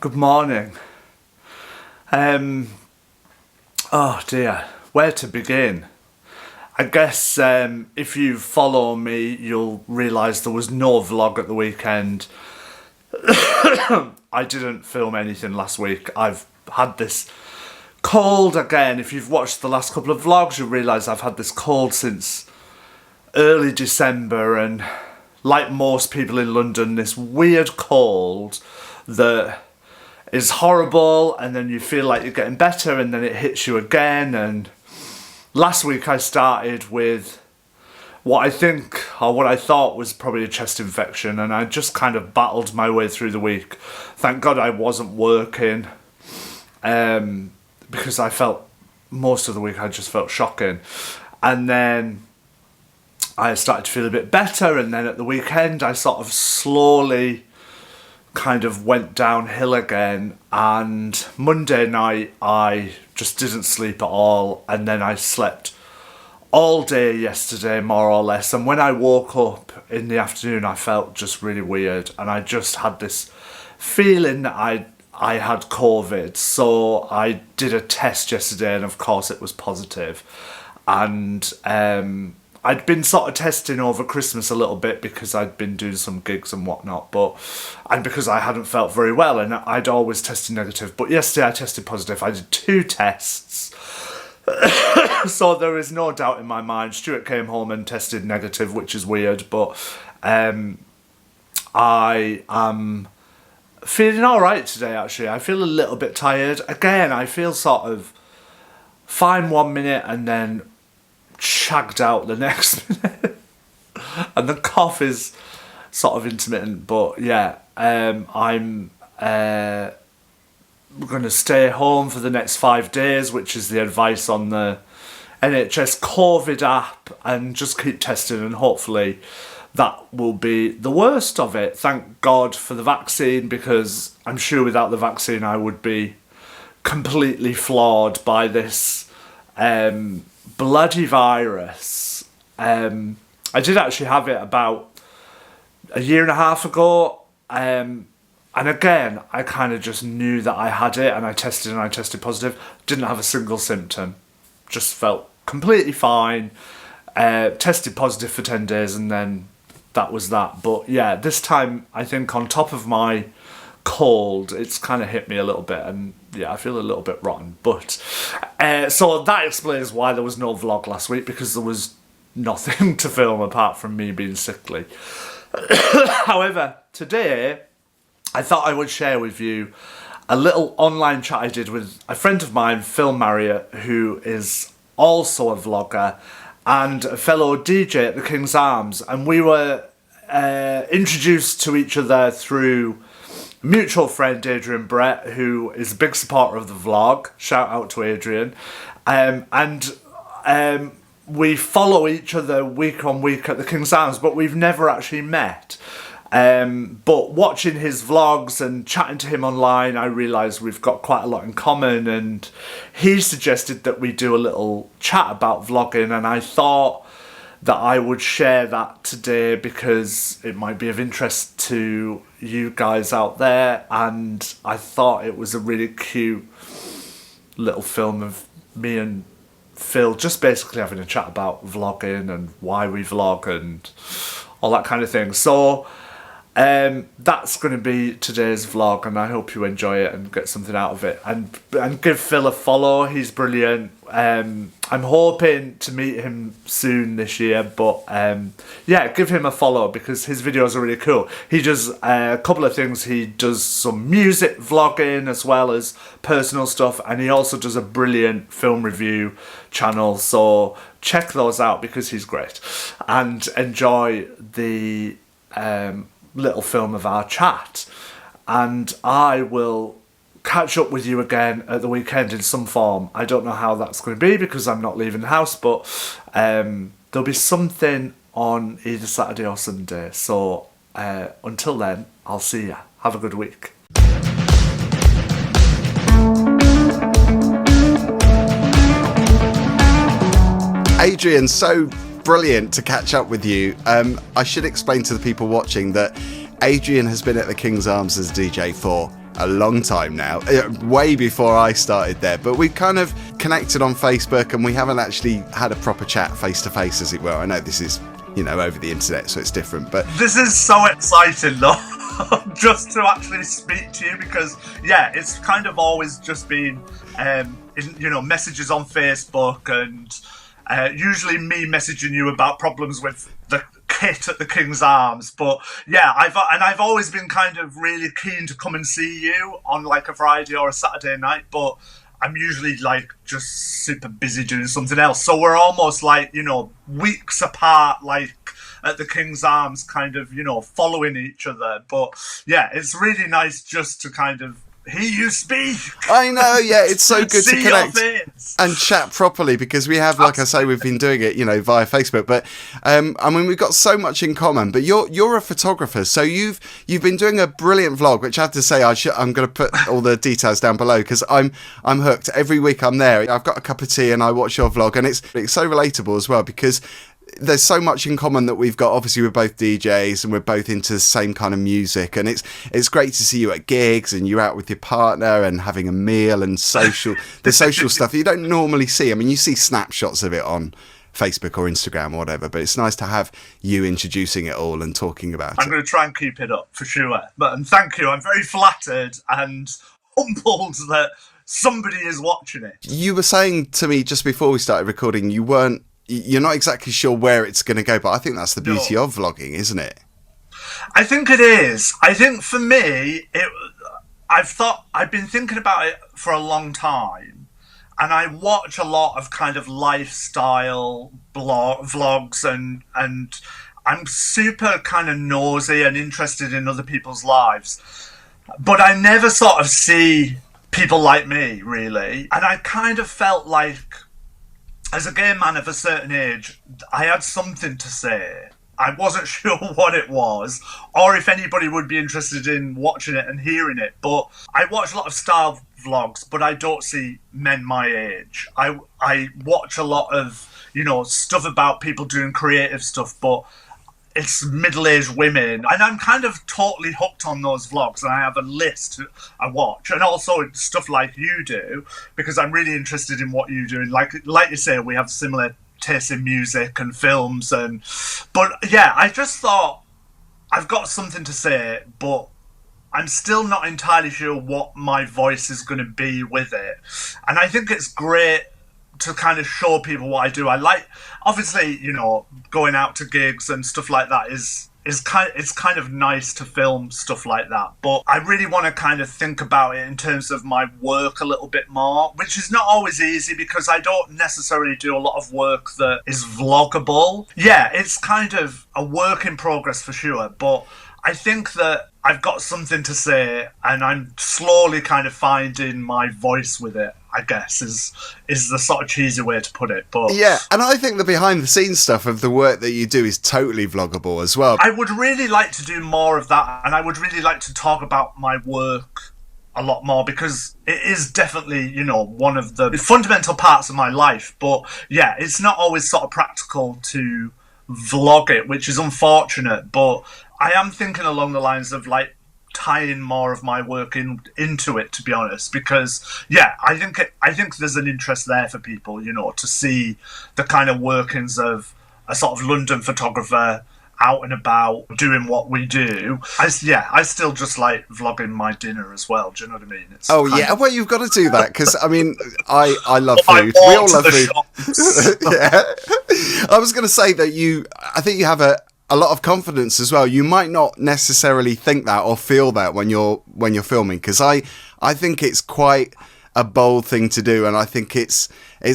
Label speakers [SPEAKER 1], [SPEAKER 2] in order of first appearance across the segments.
[SPEAKER 1] Good morning. Oh dear, where to begin? I guess if you follow me, you'll realise there was no vlog at the weekend. I didn't film anything last week. I've had this cold again. If you've watched the last couple of vlogs, you'll realise I've had this cold since early December, and like most people in London, this weird cold that is horrible, and then you feel like you're getting better, and then it hits you again. And last week I started with what I thought was probably a chest infection, and I just kind of battled my way through the week. Thank God I wasn't working, because I felt most of the week I just felt shocking. And then I started to feel a bit better, and then at the weekend I sort of slowly kind of went downhill again, and Monday night I just didn't sleep at all, and then I slept all day yesterday more or less, and when I woke up in the afternoon I felt just really weird, and I just had this feeling that I had COVID. So I did a test yesterday, and of course it was positive. And I'd been sort of testing over Christmas a little bit because I'd been doing some gigs and whatnot, and because I hadn't felt very well, and I'd always tested negative. But yesterday I tested positive. I did 2 tests. So there is no doubt in my mind. Stuart came home and tested negative, which is weird, but I am feeling alright today, actually. I feel a little bit tired. Again, I feel sort of fine 1 minute and then shagged out the next minute. And the cough is sort of intermittent, but yeah, I'm going to stay home for the next 5 days, which is the advice on the NHS COVID app, and just keep testing, and hopefully that will be the worst of it. Thank God for the vaccine, because I'm sure without the vaccine I would be completely floored by this bloody virus. I did actually have it about a year and a half ago, and again I kind of just knew that I had it, and I tested positive. Didn't have a single symptom, just felt completely fine. Tested positive for 10 days, and then that was that. But yeah, this time I think on top of my cold, it's kind of hit me a little bit, and yeah, I feel a little bit rotten. But so that explains why there was no vlog last week, because there was nothing to film apart from me being sickly. However, today I thought I would share with you a little online chat I did with a friend of mine, Phil Marriott, who is also a vlogger and a fellow DJ at the King's Arms, and we were introduced to each other through a mutual friend, Adrian Brett, who is a big supporter of the vlog. Shout out to Adrian. And we follow each other week on week at the King's Arms, but we've never actually met. But watching his vlogs and chatting to him online, I realised we've got quite a lot in common, and he suggested that we do a little chat about vlogging, and I thought that I would share that today because it might be of interest to you guys out there, and I thought it was a really cute little film of me and Phil just basically having a chat about vlogging and why we vlog and all that kind of thing. So that's going to be today's vlog, and I hope you enjoy it and get something out of it, and give Phil a follow. He's brilliant. I'm hoping to meet him soon this year, but yeah, give him a follow because his videos are really cool. He does a couple of things. He does some music vlogging as well as personal stuff, and he also does a brilliant film review channel, so check those out because he's great, and enjoy the little film of our chat. And I will catch up with you again at the weekend in some form. I don't know how that's going to be because I'm not leaving the house, but there'll be something on either Saturday or Sunday. So until then, I'll see ya. Have a good week.
[SPEAKER 2] Adrian, so brilliant to catch up with you. I should explain to the people watching that Adrian has been at the King's Arms as DJ for a long time now, way before I started there, but we've kind of connected on Facebook and we haven't actually had a proper chat face to face, as it were. I know this is, over the internet, so it's different, but
[SPEAKER 1] this is so exciting though. Just to actually speak to you, because it's kind of always just been messages on Facebook and usually me messaging you about problems with the kit at the King's Arms. But I've always been kind of really keen to come and see you on like a Friday or a Saturday night, but I'm usually like just super busy doing something else, so we're almost like weeks apart, like at the King's Arms, kind of following each other. But it's really nice just to kind of hear you speak.
[SPEAKER 2] I know, it's so good to connect and chat properly, because we have, like I say, we've been doing it, via Facebook. But we've got so much in common. But you're a photographer, so you've been doing a brilliant vlog, which I have to say I'm going to put all the details down below, because I'm hooked. Every week I'm there. I've got a cup of tea and I watch your vlog, and it's so relatable as well, because there's so much in common that we've got. Obviously, we're both DJs and we're both into the same kind of music, and it's great to see you at gigs and you're out with your partner and having a meal and the social stuff you don't normally see. I mean, you see snapshots of it on Facebook or Instagram or whatever, but it's nice to have you introducing it all and talking about it.
[SPEAKER 1] I'm going to try and keep it up for sure. And thank you. I'm very flattered and humbled that somebody is watching it.
[SPEAKER 2] You were saying to me just before we started recording, you're not exactly sure where it's going to go, but I think that's the beauty of vlogging, isn't it?
[SPEAKER 1] I think it is. I think for me, I've been thinking about it for a long time, and I watch a lot of kind of lifestyle vlogs, and I'm super kind of nosy and interested in other people's lives, but I never sort of see people like me, really. And I kind of felt like, as a gay man of a certain age, I had something to say. I wasn't sure what it was, or if anybody would be interested in watching it and hearing it. But I watch a lot of style vlogs, but I don't see men my age. I watch a lot of, stuff about people doing creative stuff, but it's middle-aged women, and I'm kind of totally hooked on those vlogs, and I have a list I watch, and also stuff like you do, because I'm really interested in what you do. And like you say, we have similar tastes in music and films, but I just thought, I've got something to say, but I'm still not entirely sure what my voice is going to be with it. And I think it's great to kind of show people what I do. I like, obviously, going out to gigs and stuff like that it's kind of nice to film stuff like that. But I really want to kind of think about it in terms of my work a little bit more, which is not always easy, because I don't necessarily do a lot of work that is vloggable. It's kind of a work in progress for sure, but I think that I've got something to say, and I'm slowly kind of finding my voice with it, I guess, is the sort of cheesy way to put it. But
[SPEAKER 2] and I think the behind the scenes stuff of the work that you do is totally vloggable as well.
[SPEAKER 1] I would really like to do more of that, and I would really like to talk about my work a lot more, because it is definitely, one of the fundamental parts of my life. But it's not always sort of practical to vlog it, which is unfortunate. But I am thinking along the lines of like tying more of my work into it, to be honest, because I think there's an interest there for people, to see the kind of workings of a sort of London photographer out and about doing what we do. I still just like vlogging my dinner as well. Do you know what I mean?
[SPEAKER 2] Well, you've got to do that, because I mean, I love food. We all love food. I was going to say that I think you have a lot of confidence as well. You might not necessarily think that or feel that when you're filming, because I think it's quite a bold thing to do, and I think it's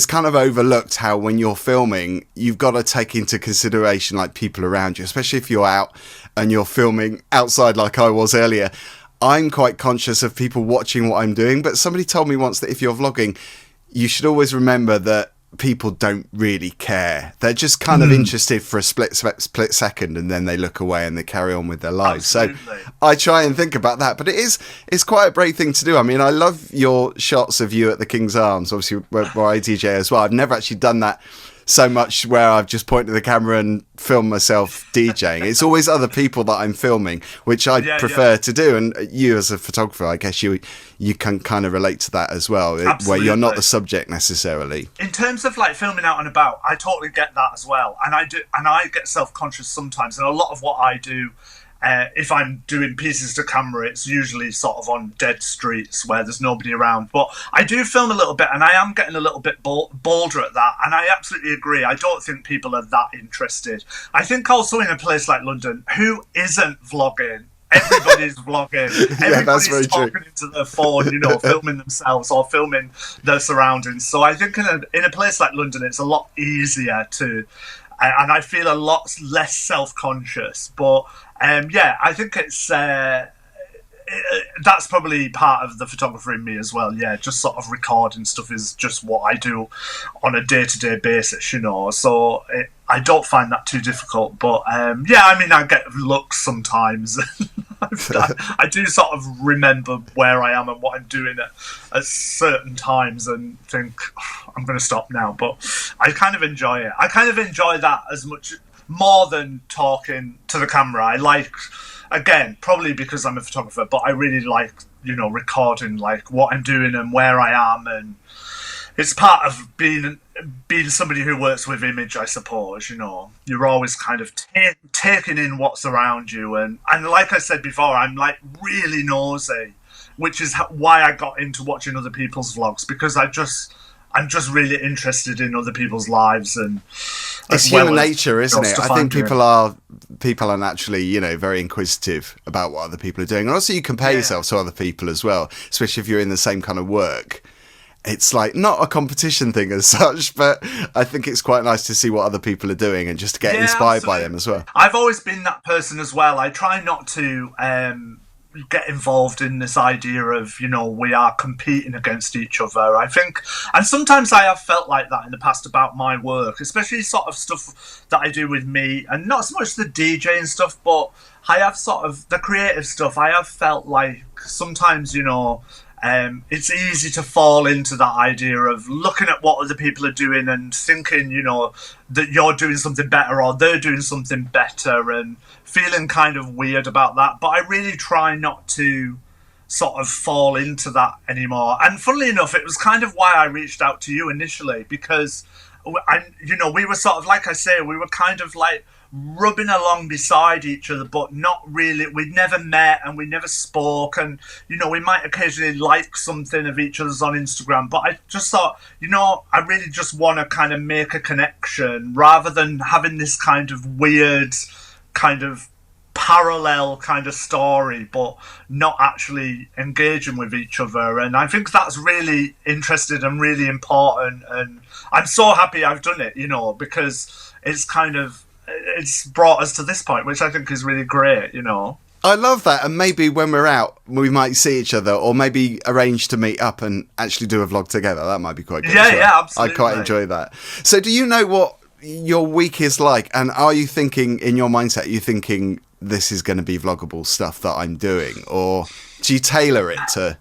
[SPEAKER 2] kind of overlooked how when you're filming you've got to take into consideration like people around you, especially if you're out and you're filming outside like I was earlier. I'm quite conscious of people watching what I'm doing, but somebody told me once that if you're vlogging, you should always remember that people don't really care. They're just kind of interested for a split second, and then they look away and they carry on with their lives. Absolutely. So I try and think about that, but it's quite a brave thing to do. I mean, I love your shots of you at the King's Arms, obviously where I DJ as well. I've never actually done that so much where I've just pointed the camera and filmed myself DJing. It's always other people that I'm filming, which I prefer to do. And you as a photographer, I guess you can kind of relate to that as well, where you're not the subject necessarily.
[SPEAKER 1] In terms of like filming out and about, I totally get that as well. And I get self-conscious sometimes. And a lot of what I do, if I'm doing pieces to camera, it's usually sort of on dead streets where there's nobody around. But I do film a little bit, and I am getting a little bit bolder at that. And I absolutely agree. I don't think people are that interested. I think also in a place like London, who isn't vlogging? Everybody's vlogging. Everybody's talking into their phone, filming themselves or filming their surroundings. So I think in a place like London, it's a lot easier to... And I feel a lot less self-conscious. But, I think it's... that's probably part of the photographer in me as well. Yeah, just sort of recording stuff is just what I do on a day-to-day basis, So I don't find that too difficult. But, I get looks sometimes. I do sort of remember where I am and what I'm doing at certain times and think, I'm going to stop now. But I kind of enjoy it. I kind of enjoy that as much more than talking to the camera. I like, again, probably because I'm a photographer, but I really like, recording like what I'm doing and where I am. And it's part of being somebody who works with image, I suppose. You're always kind of taking in what's around you, and like I said before, I'm like really nosy, which is why I got into watching other people's vlogs, because I'm just really interested in other people's lives, and
[SPEAKER 2] it's human nature, isn't it? I think people are naturally, very inquisitive about what other people are doing, and also you compare yourself to other people as well, especially if you're in the same kind of work. It's like not a competition thing as such, but I think it's quite nice to see what other people are doing and just to get inspired by them as well.
[SPEAKER 1] I've always been that person as well. I try not to get involved in this idea of, we are competing against each other. I think, and sometimes I have felt like that in the past about my work, especially sort of stuff that I do with me, and not so much the DJing stuff, but I have sort of the creative stuff. I have felt like sometimes, it's easy to fall into that idea of looking at what other people are doing and thinking, that you're doing something better or they're doing something better, and feeling kind of weird about that. But I really try not to sort of fall into that anymore. And funnily enough, it was kind of why I reached out to you initially, because we were sort of, like I say, we were kind of like rubbing along beside each other, but not really. We'd never met and we never spoke, and we might occasionally like something of each other's on Instagram, but I just thought, I really just want to kind of make a connection rather than having this kind of weird kind of parallel kind of story, but not actually engaging with each other. And I think that's really interesting and really important, and I'm so happy I've done it, because it's brought us to this point, which I think is really great,
[SPEAKER 2] I love that, and maybe when we're out, we might see each other, or maybe arrange to meet up and actually do a vlog together. That might be quite good.
[SPEAKER 1] Yeah, absolutely.
[SPEAKER 2] I quite enjoy that. So do you know what your week is like, and are you thinking, in your mindset, are you thinking this is going to be vloggable stuff that I'm doing, or do you tailor it to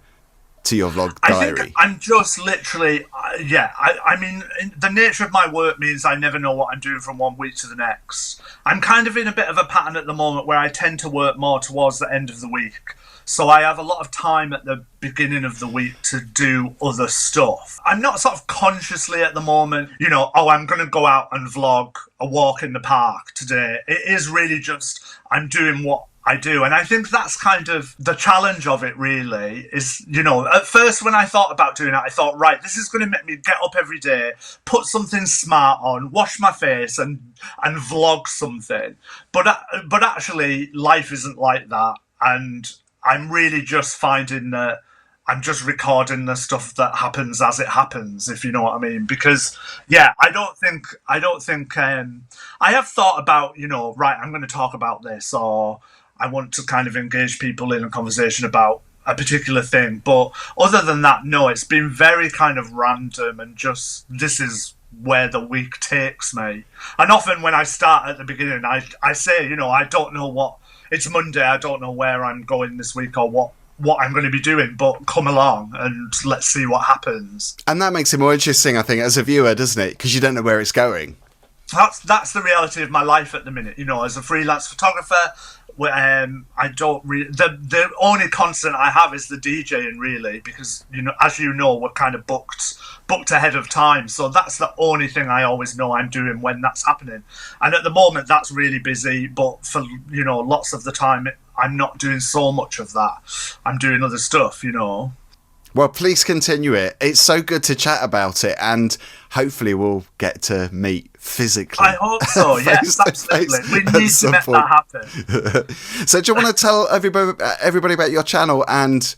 [SPEAKER 2] your vlog diary?
[SPEAKER 1] I think I'm just literally, I mean, the nature of my work means I never know what I'm doing from one week to the next. I'm kind of in a bit of a pattern at the moment where I tend to work more towards the end of the week. So I have a lot of time at the beginning of the week to do other stuff. I'm not sort of consciously at the moment, I'm going to go out and vlog a walk in the park today. It is really just, I'm doing what I do. And I think that's kind of the challenge of it, really, is, at first when I thought about doing it, I thought, right, this is going to make me get up every day, put something smart on, wash my face and vlog something. But actually, life isn't like that. And I'm really just finding that I'm just recording the stuff that happens as it happens, if you know what I mean. Because, I don't think, I have thought about, right, I'm going to talk about this, or I want to kind of engage people in a conversation about a particular thing. But other than that, no, it's been very kind of random, and just, this is where the week takes me. And often when I start at the beginning, I say, I don't know what, it's Monday, I don't know where I'm going this week or what what I'm going to be doing, but come along and let's see what happens.
[SPEAKER 2] And that makes it more interesting, I think, as a viewer, doesn't it? Because you don't know where it's going.
[SPEAKER 1] That's the reality of my life at the minute. You know, as a freelance photographer, I don't really. The only constant I have is the DJing, really, because as you know, we're kind of booked ahead of time. So that's the only thing I always know I'm doing when that's happening. And at the moment, that's really busy. But for lots of the time, I'm not doing so much of that. I'm doing other stuff.
[SPEAKER 2] Well, please continue it. It's so good to chat about it, and hopefully we'll get to meet physically.
[SPEAKER 1] I hope so, yes, absolutely. We need to make that happen.
[SPEAKER 2] So do you want to tell everybody about your channel? And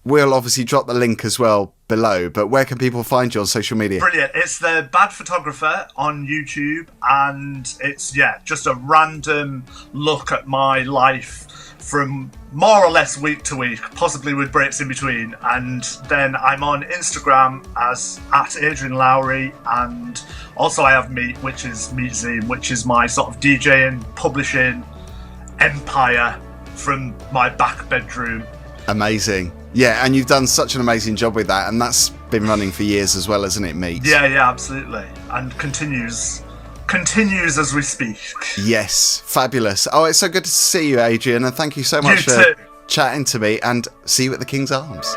[SPEAKER 2] we'll obviously drop the link as well below, but where can people find you on social media?
[SPEAKER 1] Brilliant. It's The Bad Photographer on YouTube, and it's, just a random look at my life from more or less week to week, possibly with breaks in between. And then I'm on Instagram as @AdrianLowry, and also I have Meet, which is Musings, which is my sort of DJing, publishing empire from my back bedroom.
[SPEAKER 2] Amazing. Yeah, and you've done such an amazing job with that, and that's been running for years as well, hasn't it, Meet?
[SPEAKER 1] Yeah, absolutely. And continues as we speak.
[SPEAKER 2] Yes, fabulous. Oh, it's so good to see you, Adrian, and thank you so much for chatting to me, and see you at the King's Arms.